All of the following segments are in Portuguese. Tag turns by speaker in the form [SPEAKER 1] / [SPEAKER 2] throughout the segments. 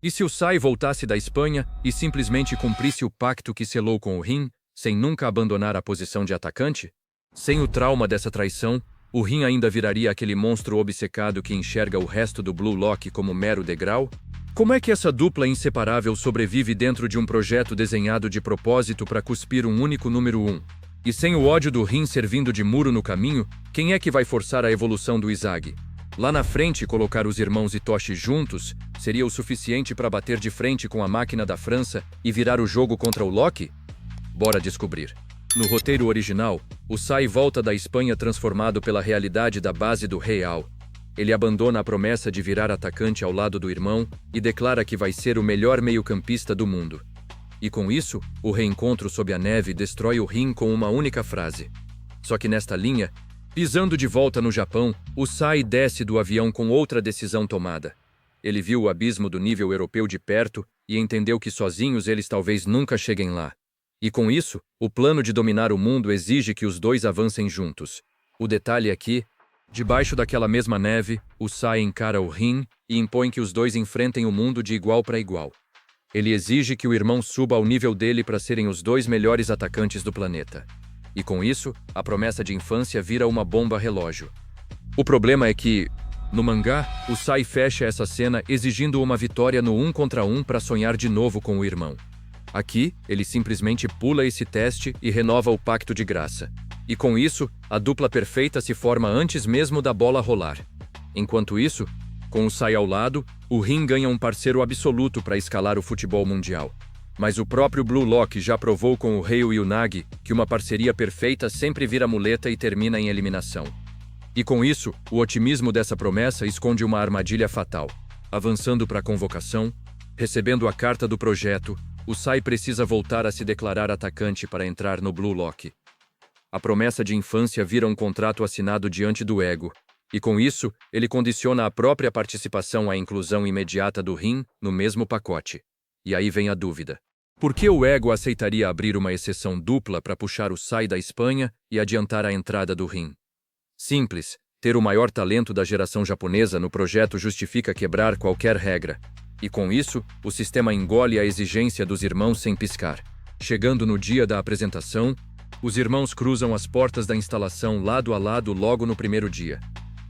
[SPEAKER 1] E se o Sai voltasse da Espanha e simplesmente cumprisse o pacto que selou com o Rin, sem nunca abandonar a posição de atacante? Sem o trauma dessa traição, o Rin ainda viraria aquele monstro obcecado que enxerga o resto do Blue Lock como mero degrau? Como é que essa dupla inseparável sobrevive dentro de um projeto desenhado de propósito para cuspir um único número 1? E sem o ódio do Rin servindo de muro no caminho, quem é que vai forçar a evolução do Izagi? Lá na frente, colocar os irmãos Itoshi juntos seria o suficiente para bater de frente com a máquina da França e virar o jogo contra o Loki? Bora descobrir. No roteiro original, o Sai volta da Espanha transformado pela realidade da base do Real. Ele abandona a promessa de virar atacante ao lado do irmão e declara que vai ser o melhor meio-campista do mundo. E com isso, o reencontro sob a neve destrói o Rin com uma única frase. Só que nesta linha, pisando de volta no Japão, o Sai desce do avião com outra decisão tomada. Ele viu o abismo do nível europeu de perto e entendeu que sozinhos eles talvez nunca cheguem lá. E com isso, o plano de dominar o mundo exige que os dois avancem juntos. O detalhe é que, debaixo daquela mesma neve, o Sai encara o Rin e impõe que os dois enfrentem o mundo de igual para igual. Ele exige que o irmão suba ao nível dele para serem os dois melhores atacantes do planeta. E com isso, a promessa de infância vira uma bomba relógio. O problema é que, no mangá, o Sai fecha essa cena exigindo uma vitória no 1 contra 1 para sonhar de novo com o irmão. Aqui, ele simplesmente pula esse teste e renova o pacto de graça. E com isso, a dupla perfeita se forma antes mesmo da bola rolar. Enquanto isso, com o Sai ao lado, o Rin ganha um parceiro absoluto para escalar o futebol mundial. Mas o próprio Blue Lock já provou com o Rei e o Nagi que uma parceria perfeita sempre vira muleta e termina em eliminação. E com isso, o otimismo dessa promessa esconde uma armadilha fatal. Avançando para a convocação, recebendo a carta do projeto, o Sai precisa voltar a se declarar atacante para entrar no Blue Lock. A promessa de infância vira um contrato assinado diante do ego, e com isso, ele condiciona a própria participação à inclusão imediata do Rin no mesmo pacote. E aí vem a dúvida. Por que o ego aceitaria abrir uma exceção dupla para puxar o Sai da Espanha e adiantar a entrada do Rin? Simples, ter o maior talento da geração japonesa no projeto justifica quebrar qualquer regra. E com isso, o sistema engole a exigência dos irmãos sem piscar. Chegando no dia da apresentação, os irmãos cruzam as portas da instalação lado a lado logo no primeiro dia.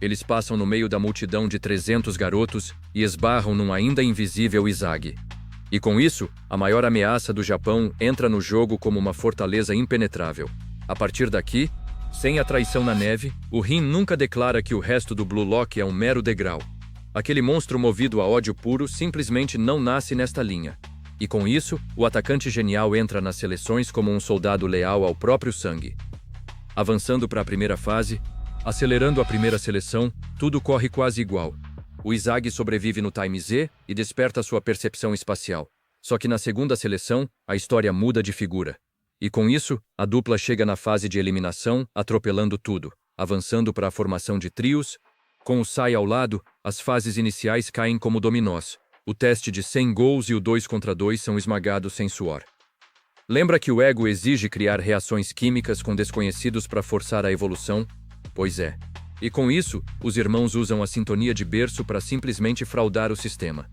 [SPEAKER 1] Eles passam no meio da multidão de 300 garotos e esbarram num ainda invisível Izagi. E com isso, a maior ameaça do Japão entra no jogo como uma fortaleza impenetrável. A partir daqui, sem a traição na neve, o Rin nunca declara que o resto do Blue Lock é um mero degrau. Aquele monstro movido a ódio puro simplesmente não nasce nesta linha. E com isso, o atacante genial entra nas seleções como um soldado leal ao próprio sangue. Avançando para a primeira fase, acelerando a primeira seleção, tudo corre quase igual. O Izagi sobrevive no Time Z e desperta sua percepção espacial. Só que na segunda seleção, a história muda de figura. E com isso, a dupla chega na fase de eliminação, atropelando tudo, avançando para a formação de trios. Com o Sai ao lado, as fases iniciais caem como dominós. O teste de 100 gols e o 2 contra 2 são esmagados sem suor. Lembra que o ego exige criar reações químicas com desconhecidos para forçar a evolução? Pois é. E com isso, os irmãos usam a sintonia de berço para simplesmente fraudar o sistema.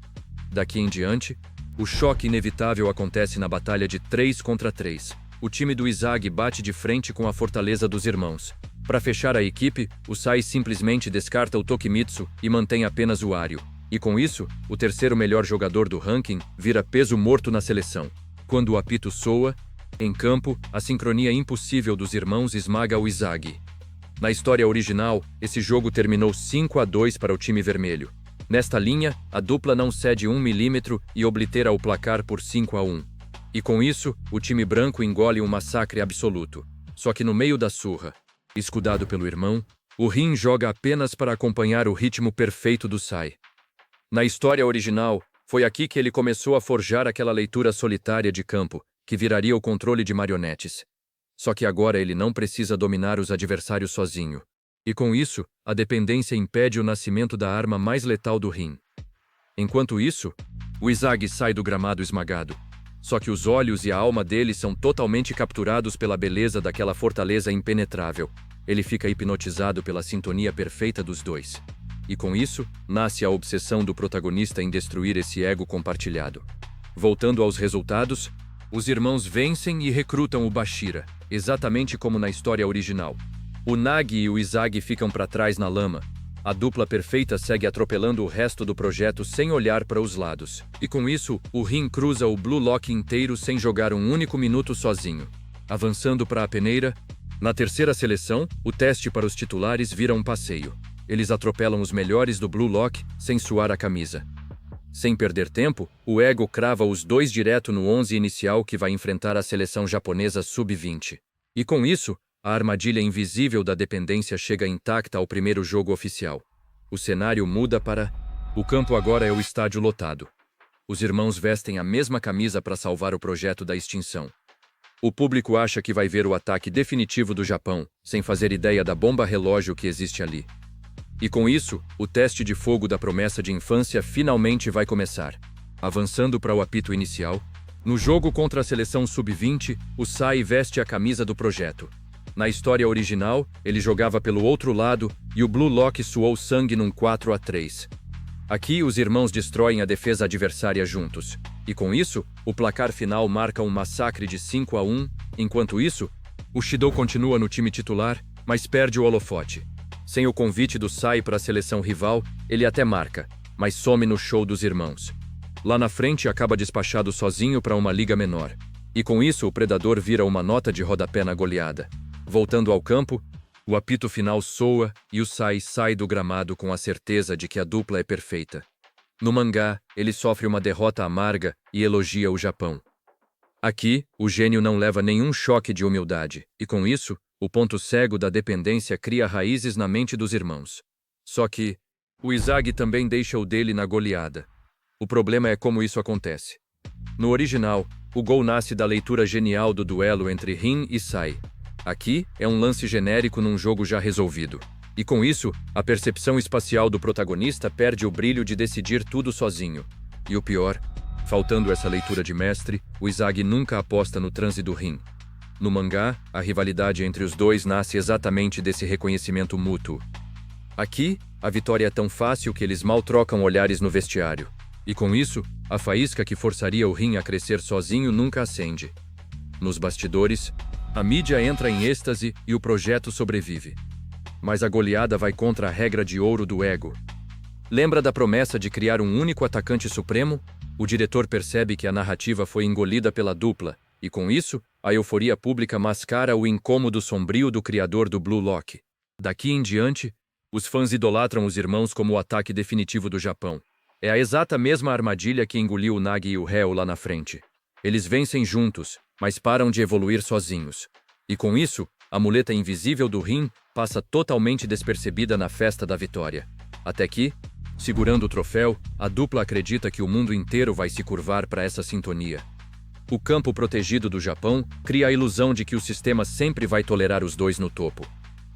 [SPEAKER 1] Daqui em diante, o choque inevitável acontece na batalha de 3 contra 3. O time do Izagi bate de frente com a fortaleza dos irmãos. Para fechar a equipe, o Sai simplesmente descarta o Tokimitsu e mantém apenas o Ario. E com isso, o terceiro melhor jogador do ranking vira peso morto na seleção. Quando o apito soa, em campo, a sincronia impossível dos irmãos esmaga o Izagi. Na história original, esse jogo terminou 5-2 para o time vermelho. Nesta linha, a dupla não cede 1 milímetro e oblitera o placar por 5-1. E com isso, o time branco engole um massacre absoluto. Só que no meio da surra, escudado pelo irmão, o Rin joga apenas para acompanhar o ritmo perfeito do Sai. Na história original, foi aqui que ele começou a forjar aquela leitura solitária de campo, que viraria o controle de marionetes. Só que agora ele não precisa dominar os adversários sozinho. E com isso, a dependência impede o nascimento da arma mais letal do Rin. Enquanto isso, o Izagi sai do gramado esmagado. Só que os olhos e a alma dele são totalmente capturados pela beleza daquela fortaleza impenetrável. Ele fica hipnotizado pela sintonia perfeita dos dois. e com isso, nasce a obsessão do protagonista em destruir esse ego compartilhado. Voltando aos resultados, os irmãos vencem e recrutam o Bashira, exatamente como na história original. O Nagi e o Izagi ficam para trás na lama. A dupla perfeita segue atropelando o resto do projeto sem olhar para os lados. E com isso, o Rin cruza o Blue Lock inteiro sem jogar um único minuto sozinho. Avançando para a peneira, na terceira seleção, o teste para os titulares vira um passeio. Eles atropelam os melhores do Blue Lock sem suar a camisa. Sem perder tempo, o Ego crava os dois direto no 11 inicial que vai enfrentar a seleção japonesa sub-20. E com isso, a armadilha invisível da dependência chega intacta ao primeiro jogo oficial. O cenário muda para... O campo agora é o estádio lotado. Os irmãos vestem a mesma camisa para salvar o projeto da extinção. O público acha que vai ver o ataque definitivo do Japão, sem fazer ideia da bomba-relógio que existe ali. E com isso, o teste de fogo da promessa de infância finalmente vai começar. Avançando para o apito inicial, no jogo contra a seleção sub-20, o Sai veste a camisa do projeto. Na história original, ele jogava pelo outro lado e o Blue Lock suou sangue num 4-3. Aqui, os irmãos destroem a defesa adversária juntos. E com isso, o placar final marca um massacre de 5-1. Enquanto isso, o Shido continua no time titular, mas perde o holofote. Sem o convite do Sai para a seleção rival, ele até marca, mas some no show dos irmãos. Lá na frente, acaba despachado sozinho para uma liga menor. E com isso, o predador vira uma nota de rodapé na goleada. Voltando ao campo, o apito final soa e o Sai sai do gramado com a certeza de que a dupla é perfeita. No mangá, ele sofre uma derrota amarga e elogia o Japão. Aqui, o gênio não leva nenhum choque de humildade, e com isso, o ponto cego da dependência cria raízes na mente dos irmãos. Só que, o Izagi também deixa o dele na goleada. O problema é como isso acontece. No original, o gol nasce da leitura genial do duelo entre Rin e Sai. Aqui, é um lance genérico num jogo já resolvido. E com isso, a percepção espacial do protagonista perde o brilho de decidir tudo sozinho. E o pior, faltando essa leitura de mestre, o Izagi nunca aposta no transe do Rin. No mangá, a rivalidade entre os dois nasce exatamente desse reconhecimento mútuo. Aqui, a vitória é tão fácil que eles mal trocam olhares no vestiário. E com isso, a faísca que forçaria o Rin a crescer sozinho nunca acende. Nos bastidores, a mídia entra em êxtase e o projeto sobrevive. Mas a goleada vai contra a regra de ouro do ego. Lembra da promessa de criar um único atacante supremo? O diretor percebe que a narrativa foi engolida pela dupla, e com isso, a euforia pública mascara o incômodo sombrio do criador do Blue Lock. Daqui em diante, os fãs idolatram os irmãos como o ataque definitivo do Japão. É a exata mesma armadilha que engoliu o Nagi e o Reo lá na frente. Eles vencem juntos, mas param de evoluir sozinhos. E com isso, a muleta invisível do Rin passa totalmente despercebida na festa da vitória. Até que, segurando o troféu, a dupla acredita que o mundo inteiro vai se curvar para essa sintonia. O campo protegido do Japão cria a ilusão de que o sistema sempre vai tolerar os dois no topo.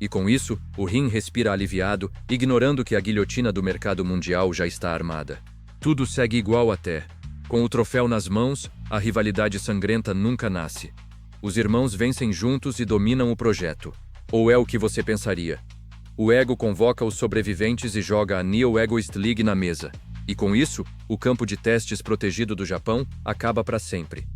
[SPEAKER 1] E com isso, o Rin respira aliviado, ignorando que a guilhotina do mercado mundial já está armada. Tudo segue igual até. Com o troféu nas mãos, a rivalidade sangrenta nunca nasce. Os irmãos vencem juntos e dominam o projeto. Ou é o que você pensaria? O ego convoca os sobreviventes e joga a Neo Egoist League na mesa. E com isso, o campo de testes protegido do Japão acaba para sempre.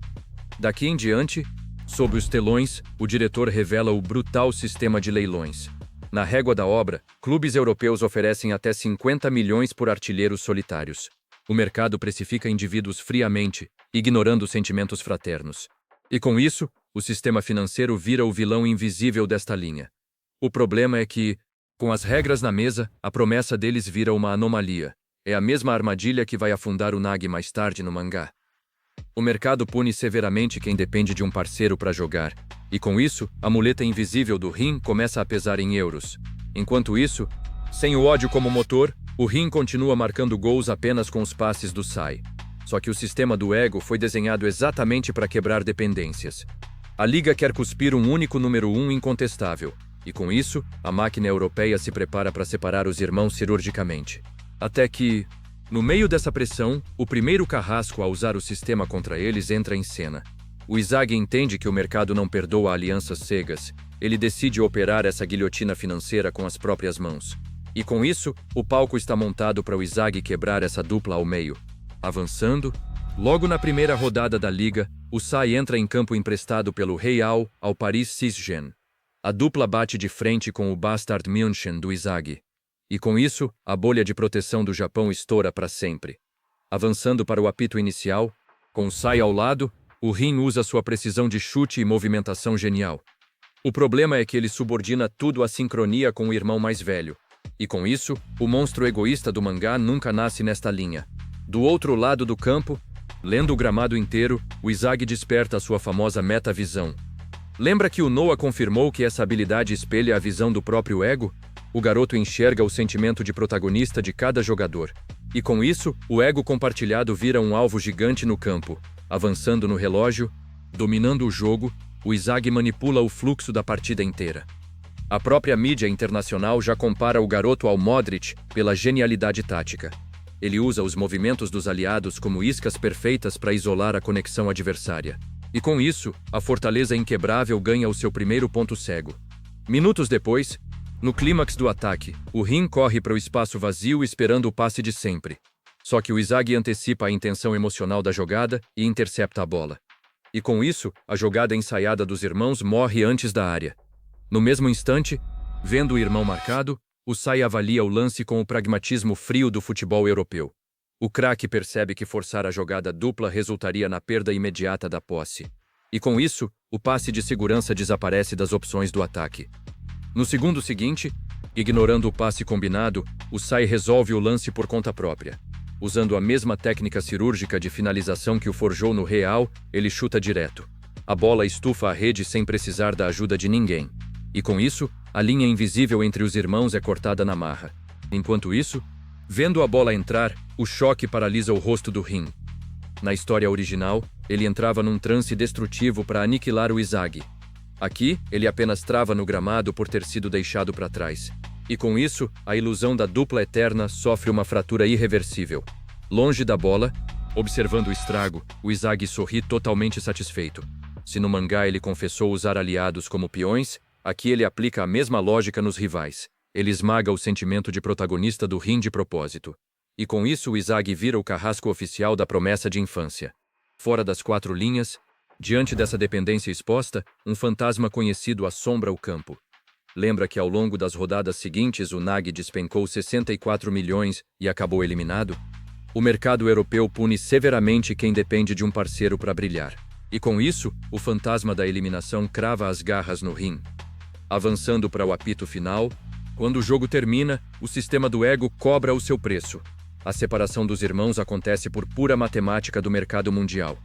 [SPEAKER 1] Daqui em diante, sob os telões, o diretor revela o brutal sistema de leilões. Na régua da obra, clubes europeus oferecem até 50 milhões por artilheiros solitários. O mercado precifica indivíduos friamente, ignorando sentimentos fraternos. E com isso, o sistema financeiro vira o vilão invisível desta linha. O problema é que, com as regras na mesa, a promessa deles vira uma anomalia. É a mesma armadilha que vai afundar o Nagi mais tarde no mangá. O mercado pune severamente quem depende de um parceiro para jogar, e com isso, a muleta invisível do Rin começa a pesar em euros. Enquanto isso, sem o ódio como motor, o Rin continua marcando gols apenas com os passes do Sai. Só que o sistema do ego foi desenhado exatamente para quebrar dependências. A liga quer cuspir um único número 1 incontestável, e com isso, a máquina europeia se prepara para separar os irmãos cirurgicamente. Até que, no meio dessa pressão, o primeiro carrasco a usar o sistema contra eles entra em cena. O Izagi entende que o mercado não perdoa alianças cegas. Ele decide operar essa guilhotina financeira com as próprias mãos. E com isso, o palco está montado para o Izagi quebrar essa dupla ao meio. Avançando, logo na primeira rodada da liga, o Sai entra em campo emprestado pelo Real ao Paris Saint-Germain. A dupla bate de frente com o Bastard München do Izagi. E com isso, a bolha de proteção do Japão estoura para sempre. Avançando para o apito inicial, com o Sai ao lado, o Rin usa sua precisão de chute e movimentação genial. O problema é que ele subordina tudo à sincronia com o irmão mais velho. E com isso, o monstro egoísta do mangá nunca nasce nesta linha. Do outro lado do campo, lendo o gramado inteiro, o Izagi desperta a sua famosa metavisão. Lembra que o Noah confirmou que essa habilidade espelha a visão do próprio ego? O garoto enxerga o sentimento de protagonista de cada jogador. E com isso, o ego compartilhado vira um alvo gigante no campo. Avançando no relógio, dominando o jogo, o Izagi manipula o fluxo da partida inteira. A própria mídia internacional já compara o garoto ao Modric pela genialidade tática. Ele usa os movimentos dos aliados como iscas perfeitas para isolar a conexão adversária. E com isso, a fortaleza inquebrável ganha o seu primeiro ponto cego. Minutos depois, no clímax do ataque, o Rin corre para o espaço vazio esperando o passe de sempre. Só que o Izagi antecipa a intenção emocional da jogada e intercepta a bola. E com isso, a jogada ensaiada dos irmãos morre antes da área. No mesmo instante, vendo o irmão marcado, o Sai avalia o lance com o pragmatismo frio do futebol europeu. O craque percebe que forçar a jogada dupla resultaria na perda imediata da posse. E com isso, o passe de segurança desaparece das opções do ataque. No segundo seguinte, ignorando o passe combinado, o Sai resolve o lance por conta própria. Usando a mesma técnica cirúrgica de finalização que o forjou no Real, ele chuta direto. A bola estufa a rede sem precisar da ajuda de ninguém. E com isso, a linha invisível entre os irmãos é cortada na marra. Enquanto isso, vendo a bola entrar, o choque paralisa o rosto do Rin. Na história original, ele entrava num transe destrutivo para aniquilar o Izagi. Aqui, ele apenas trava no gramado por ter sido deixado para trás. E com isso, a ilusão da dupla eterna sofre uma fratura irreversível. Longe da bola, observando o estrago, o Izagi sorri totalmente satisfeito. Se no mangá ele confessou usar aliados como peões, aqui ele aplica a mesma lógica nos rivais. Ele esmaga o sentimento de protagonista do Rin de propósito. E com isso o Izagi vira o carrasco oficial da promessa de infância. Fora das quatro linhas, diante dessa dependência exposta, um fantasma conhecido assombra o campo. Lembra que ao longo das rodadas seguintes o Nagi despencou 64 milhões e acabou eliminado? O mercado europeu pune severamente quem depende de um parceiro para brilhar. E com isso, o fantasma da eliminação crava as garras no Rin. Avançando para o apito final, quando o jogo termina, o sistema do ego cobra o seu preço. A separação dos irmãos acontece por pura matemática do mercado mundial.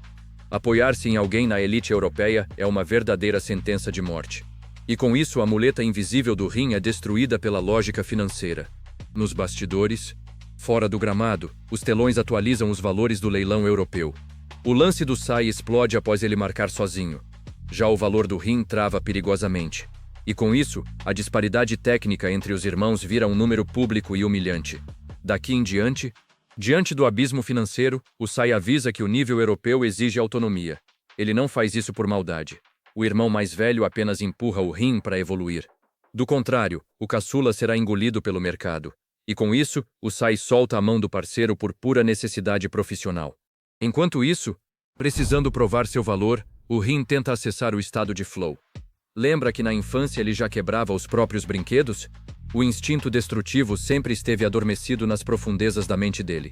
[SPEAKER 1] Apoiar-se em alguém na elite europeia é uma verdadeira sentença de morte. E com isso a muleta invisível do Rin é destruída pela lógica financeira. Nos bastidores, fora do gramado, os telões atualizam os valores do leilão europeu. O lance do Sai explode após ele marcar sozinho. Já o valor do Rin trava perigosamente. E com isso, a disparidade técnica entre os irmãos vira um número público e humilhante. Daqui em diante, diante do abismo financeiro, o Sai avisa que o nível europeu exige autonomia. Ele não faz isso por maldade. O irmão mais velho apenas empurra o Rin para evoluir. Do contrário, o caçula será engolido pelo mercado. E com isso, o Sai solta a mão do parceiro por pura necessidade profissional. Enquanto isso, precisando provar seu valor, o Rin tenta acessar o estado de flow. Lembra que na infância ele já quebrava os próprios brinquedos? O instinto destrutivo sempre esteve adormecido nas profundezas da mente dele.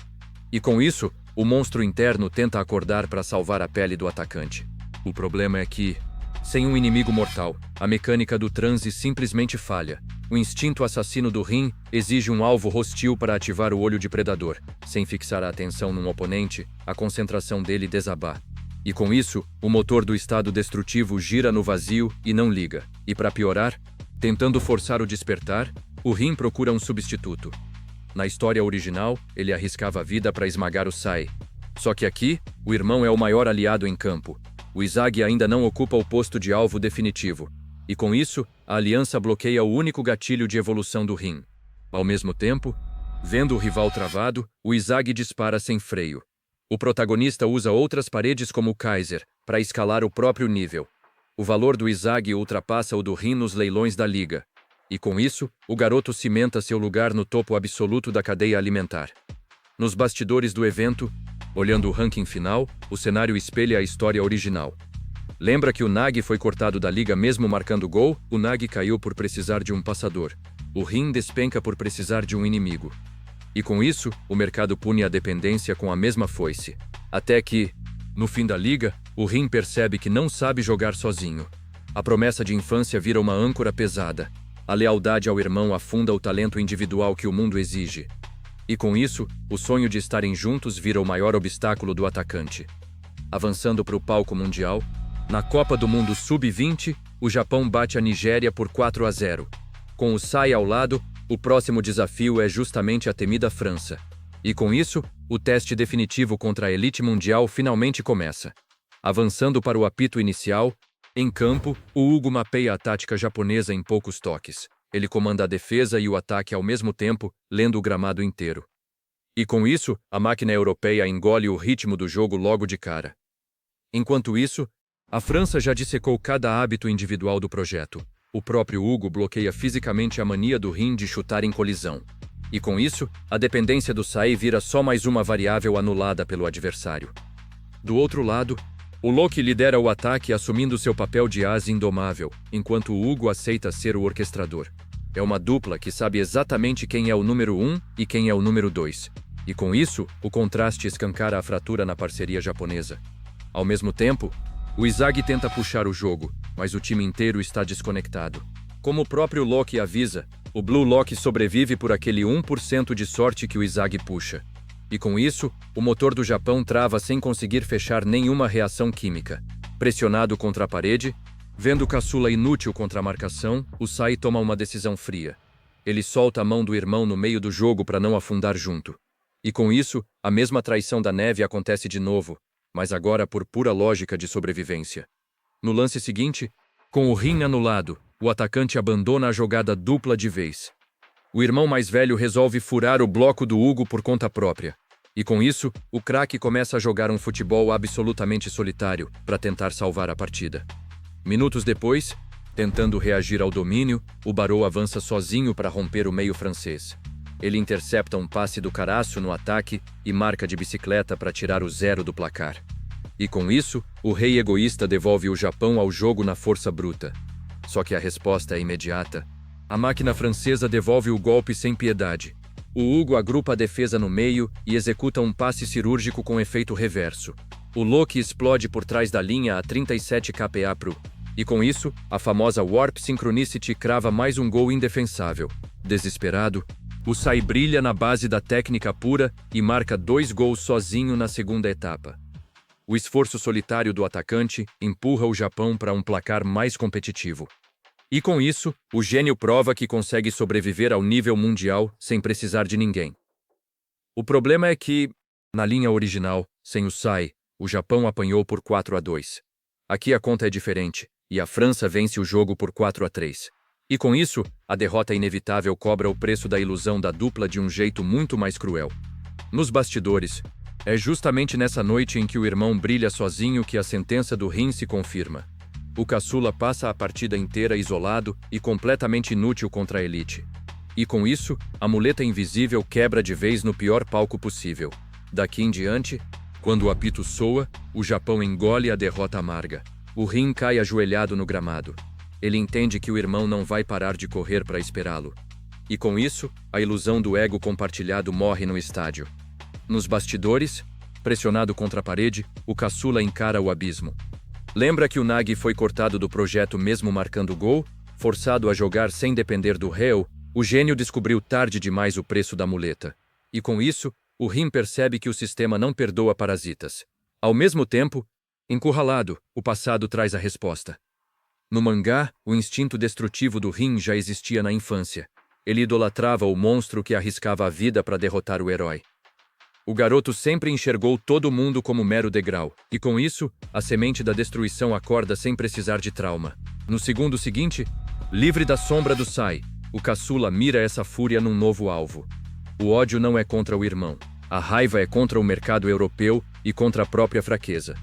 [SPEAKER 1] E com isso, o monstro interno tenta acordar para salvar a pele do atacante. O problema é que, sem um inimigo mortal, a mecânica do transe simplesmente falha. O instinto assassino do Rin exige um alvo hostil para ativar o olho de predador. Sem fixar a atenção num oponente, a concentração dele desabar. E com isso, o motor do estado destrutivo gira no vazio e não liga. E para piorar, tentando forçar o despertar, o Rin procura um substituto. Na história original, ele arriscava a vida para esmagar o Sai. Só que aqui, o irmão é o maior aliado em campo. O Izagi ainda não ocupa o posto de alvo definitivo. E com isso, a aliança bloqueia o único gatilho de evolução do Rin. Ao mesmo tempo, vendo o rival travado, o Izagi dispara sem freio. O protagonista usa outras paredes como o Kaiser, para escalar o próprio nível. O valor do Izagi ultrapassa o do Rin nos leilões da liga. E com isso, o garoto cimenta seu lugar no topo absoluto da cadeia alimentar. Nos bastidores do evento, olhando o ranking final, o cenário espelha a história original. Lembra que o Nagi foi cortado da liga mesmo marcando gol? O Nagi caiu por precisar de um passador. O Rin despenca por precisar de um inimigo. E com isso, o mercado pune a dependência com a mesma foice. Até que, no fim da liga, o Rin percebe que não sabe jogar sozinho. A promessa de infância vira uma âncora pesada. A lealdade ao irmão afunda o talento individual que o mundo exige. E com isso, o sonho de estarem juntos vira o maior obstáculo do atacante. Avançando para o palco mundial, na Copa do Mundo Sub-20, o Japão bate a Nigéria por 4-0. Com o Sai ao lado, o próximo desafio é justamente a temida França. E com isso, o teste definitivo contra a elite mundial finalmente começa. Avançando para o apito inicial, em campo, o Hugo mapeia a tática japonesa em poucos toques. Ele comanda a defesa e o ataque ao mesmo tempo, lendo o gramado inteiro. E com isso, a máquina europeia engole o ritmo do jogo logo de cara. Enquanto isso, a França já dissecou cada hábito individual do projeto. O próprio Hugo bloqueia fisicamente a mania do Rin de chutar em colisão. E com isso, a dependência do Sai vira só mais uma variável anulada pelo adversário. Do outro lado, o Loki lidera o ataque assumindo seu papel de asa indomável, enquanto o Hugo aceita ser o orquestrador. É uma dupla que sabe exatamente quem é o número 1 e quem é o número 2. E com isso, o contraste escancara a fratura na parceria japonesa. Ao mesmo tempo, o Izagi tenta puxar o jogo, mas o time inteiro está desconectado. Como o próprio Loki avisa, o Blue Lock sobrevive por aquele 1% de sorte que o Izagi puxa. E com isso, o motor do Japão trava sem conseguir fechar nenhuma reação química. Pressionado contra a parede, vendo o caçula inútil contra a marcação, o Sai toma uma decisão fria. Ele solta a mão do irmão no meio do jogo para não afundar junto. E com isso, a mesma traição da neve acontece de novo, mas agora por pura lógica de sobrevivência. No lance seguinte, com o Rin anulado, o atacante abandona a jogada dupla de vez. O irmão mais velho resolve furar o bloco do Hugo por conta própria. E com isso, o craque começa a jogar um futebol absolutamente solitário para tentar salvar a partida. Minutos depois, tentando reagir ao domínio, o Barreau avança sozinho para romper o meio francês. Ele intercepta um passe do Caraço no ataque e marca de bicicleta para tirar o 0 do placar. E com isso, o rei egoísta devolve o Japão ao jogo na força bruta. Só que a resposta é imediata. A máquina francesa devolve o golpe sem piedade. O Hugo agrupa a defesa no meio e executa um passe cirúrgico com efeito reverso. O Loki explode por trás da linha a 37 kPa pro. E com isso, a famosa Warp Synchronicity crava mais um gol indefensável. Desesperado, o Sai brilha na base da técnica pura e marca 2 gols sozinho na segunda etapa. O esforço solitário do atacante empurra o Japão para um placar mais competitivo. E com isso, o gênio prova que consegue sobreviver ao nível mundial sem precisar de ninguém. O problema é que, na linha original, sem o Sai, o Japão apanhou por 4-2. Aqui a conta é diferente, e a França vence o jogo por 4-3. E com isso, a derrota inevitável cobra o preço da ilusão da dupla de um jeito muito mais cruel. Nos bastidores, é justamente nessa noite em que o irmão brilha sozinho que a sentença do Rin se confirma. O caçula passa a partida inteira isolado e completamente inútil contra a elite. E com isso, a muleta invisível quebra de vez no pior palco possível. Daqui em diante, quando o apito soa, o Japão engole a derrota amarga. O Rin cai ajoelhado no gramado. Ele entende que o irmão não vai parar de correr para esperá-lo. E com isso, a ilusão do ego compartilhado morre no estádio. Nos bastidores, pressionado contra a parede, o caçula encara o abismo. Lembra que o Nagi foi cortado do projeto mesmo marcando gol? Forçado a jogar sem depender do réu, o gênio descobriu tarde demais o preço da muleta. E com isso, o Rin percebe que o sistema não perdoa parasitas. Ao mesmo tempo, encurralado, o passado traz a resposta. No mangá, o instinto destrutivo do Rin já existia na infância. Ele idolatrava o monstro que arriscava a vida para derrotar o herói. O garoto sempre enxergou todo mundo como mero degrau, e com isso, a semente da destruição acorda sem precisar de trauma. No segundo seguinte, livre da sombra do Sai, o caçula mira essa fúria num novo alvo. O ódio não é contra o irmão. A raiva é contra o mercado europeu e contra a própria fraqueza.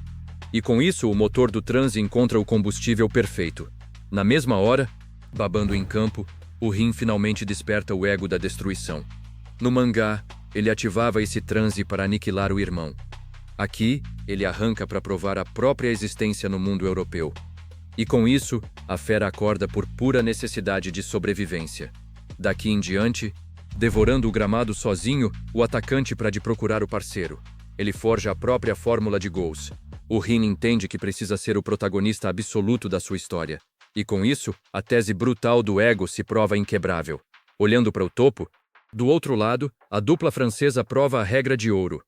[SPEAKER 1] E com isso, o motor do transe encontra o combustível perfeito. Na mesma hora, babando em campo, o Rin finalmente desperta o ego da destruição. No mangá, ele ativava esse transe para aniquilar o irmão. Aqui, ele arranca para provar a própria existência no mundo europeu. E com isso, a fera acorda por pura necessidade de sobrevivência. Daqui em diante, devorando o gramado sozinho, o atacante para de procurar o parceiro. Ele forja a própria fórmula de gols. O Rin entende que precisa ser o protagonista absoluto da sua história. E com isso, a tese brutal do ego se prova inquebrável. Olhando para o topo, do outro lado, a dupla francesa prova a regra de ouro.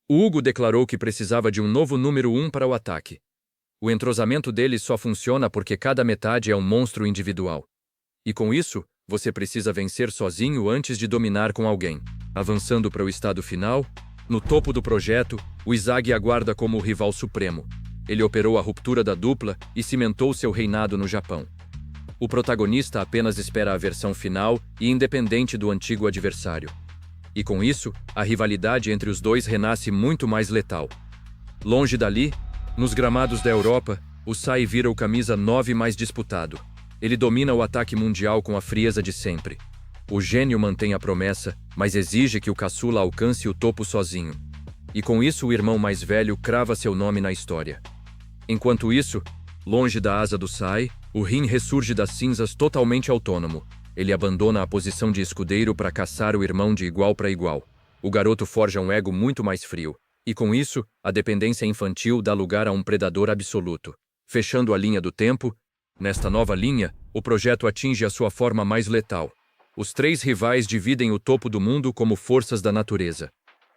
[SPEAKER 1] O Hugo declarou que precisava de um novo número 1 para o ataque. O entrosamento deles só funciona porque cada metade é um monstro individual. E com isso, você precisa vencer sozinho antes de dominar com alguém. Avançando para o estado final, no topo do projeto, o Izagi aguarda como o rival supremo. Ele operou a ruptura da dupla e cimentou seu reinado no Japão. O protagonista apenas espera a versão final e independente do antigo adversário. E com isso, a rivalidade entre os dois renasce muito mais letal. Longe dali, nos gramados da Europa, o Sai vira o camisa 9 mais disputado. Ele domina o ataque mundial com a frieza de sempre. O gênio mantém a promessa, mas exige que o caçula alcance o topo sozinho. E com isso o irmão mais velho crava seu nome na história. Enquanto isso, longe da asa do Sai, o Rin ressurge das cinzas totalmente autônomo. Ele abandona a posição de escudeiro para caçar o irmão de igual para igual. O garoto forja um ego muito mais frio. E com isso, a dependência infantil dá lugar a um predador absoluto. Fechando a linha do tempo, nesta nova linha, o projeto atinge a sua forma mais letal. Os três rivais dividem o topo do mundo como forças da natureza.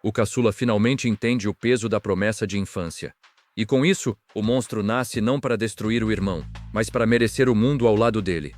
[SPEAKER 1] O caçula finalmente entende o peso da promessa de infância. E com isso, o monstro nasce não para destruir o irmão, mas para merecer o mundo ao lado dele.